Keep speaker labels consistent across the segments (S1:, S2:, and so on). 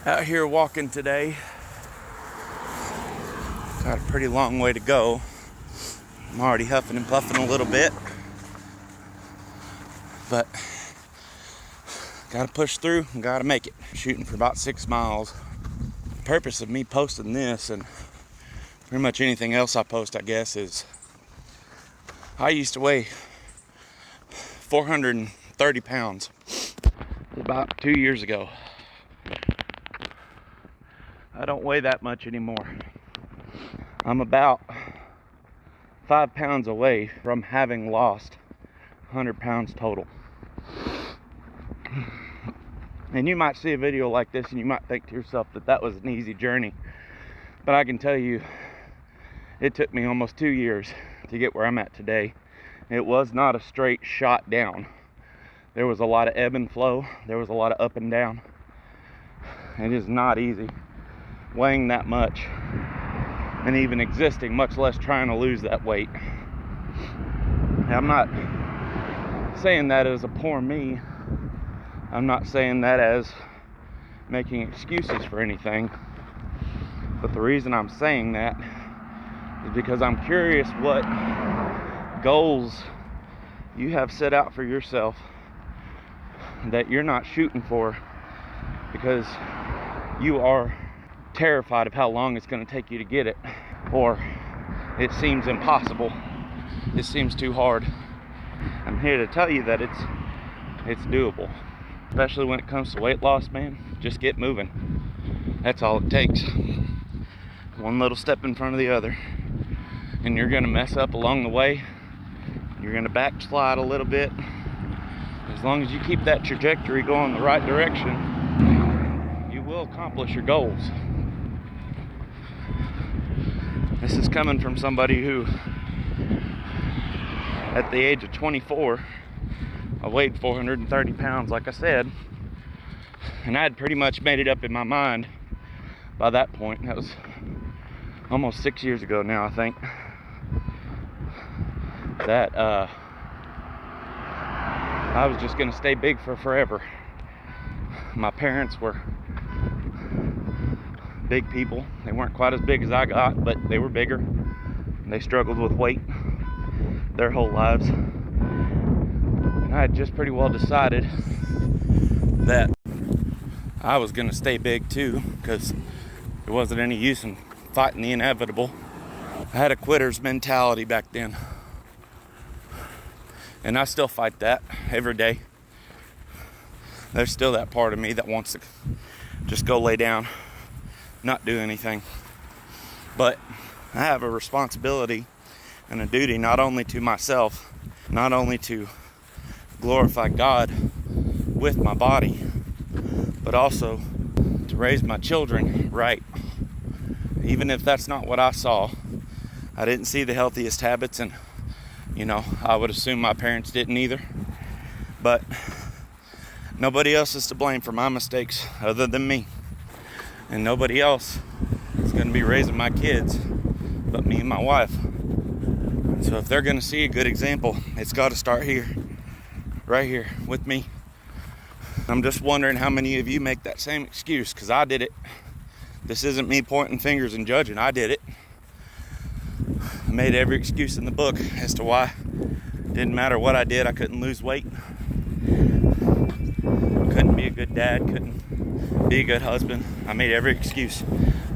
S1: Out here walking today. Got a pretty long way to go. I'm already huffing and puffing a little bit, but gotta push through and gotta make it. Shooting for about 6 miles. The purpose of me posting this and pretty much anything else I post, I guess, is I used to weigh 430 pounds about 2 years ago. I don't weigh that much anymore. I'm about 5 pounds away from having lost 100 pounds total. And you might see a video like this and you might think to yourself that that was an easy journey. But I can tell you, it took me almost 2 years to get where I'm at today. It was not a straight shot down. There was a lot of ebb and flow. There was a lot of up and down. It is not easy weighing that much and even existing, much less trying to lose that weight. I'm not saying that as a poor me. I'm not saying that as making excuses for anything. But the reason I'm saying that is because I'm curious what goals you have set out for yourself that you're not shooting for because you are terrified of how long it's going to take you to get it, or it seems impossible, it seems too hard. I'm here to tell you that it's doable, especially when it comes to weight loss, man. Just get moving. That's all it takes. One little step in front of the other, and you're going to mess up along the way. You're going to backslide a little bit. As long as you keep that trajectory going the right direction, you will accomplish your goals. This is coming from somebody who, at the age of 24, I weighed 430 pounds, like I said, and I had pretty much made it up in my mind by that point. That was almost 6 years ago now, I think, that I was just gonna stay big for forever. My parents were big people. They weren't quite as big as I got, but they were bigger. They struggled with weight their whole lives. And I had just pretty well decided that I was gonna stay big too, because there wasn't any use in fighting the inevitable. I had a quitter's mentality back then. And I still fight that every day. There's still that part of me that wants to just go lay down, not do anything. But I have a responsibility and a duty not only to myself, not only to glorify God with my body, but also to raise my children right. Even if that's not what I saw. I didn't see the healthiest habits, and I would assume my parents didn't either. But nobody else is to blame for my mistakes other than me. And nobody else is going to be raising my kids but me and my wife. So if they're going to see a good example, it's got to start here, right here with me. I'm just wondering how many of you make that same excuse, because I did it. This isn't me pointing fingers and judging. I did it. I made every excuse in the book as to why. Didn't matter what I did, I couldn't lose weight. Couldn't be a good dad, couldn't be a good husband. I made every excuse.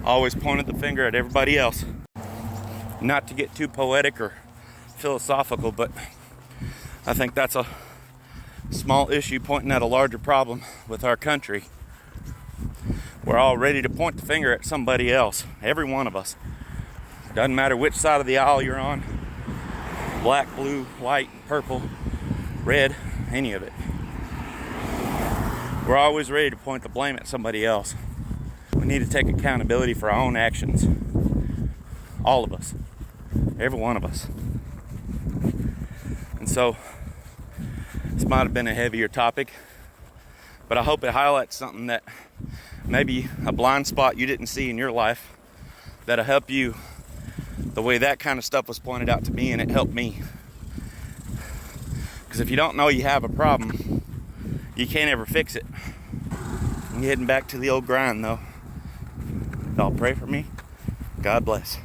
S1: Always pointed the finger at everybody else. Not to get too poetic or philosophical, but I think that's a small issue pointing at a larger problem with our country. We're all ready to point the finger at somebody else, every one of us. Doesn't matter which side of the aisle you're on, black, blue, white, purple, red, any of it. We're always ready to point the blame at somebody else. We need to take accountability for our own actions. All of us. Every one of us. And so, this might have been a heavier topic, but I hope it highlights something that maybe a blind spot you didn't see in your life that'll help you the way that kind of stuff was pointed out to me, and it helped me. Because if you don't know you have a problem, you can't ever fix it. I'm heading back to the old grind though. Y'all pray for me. God bless.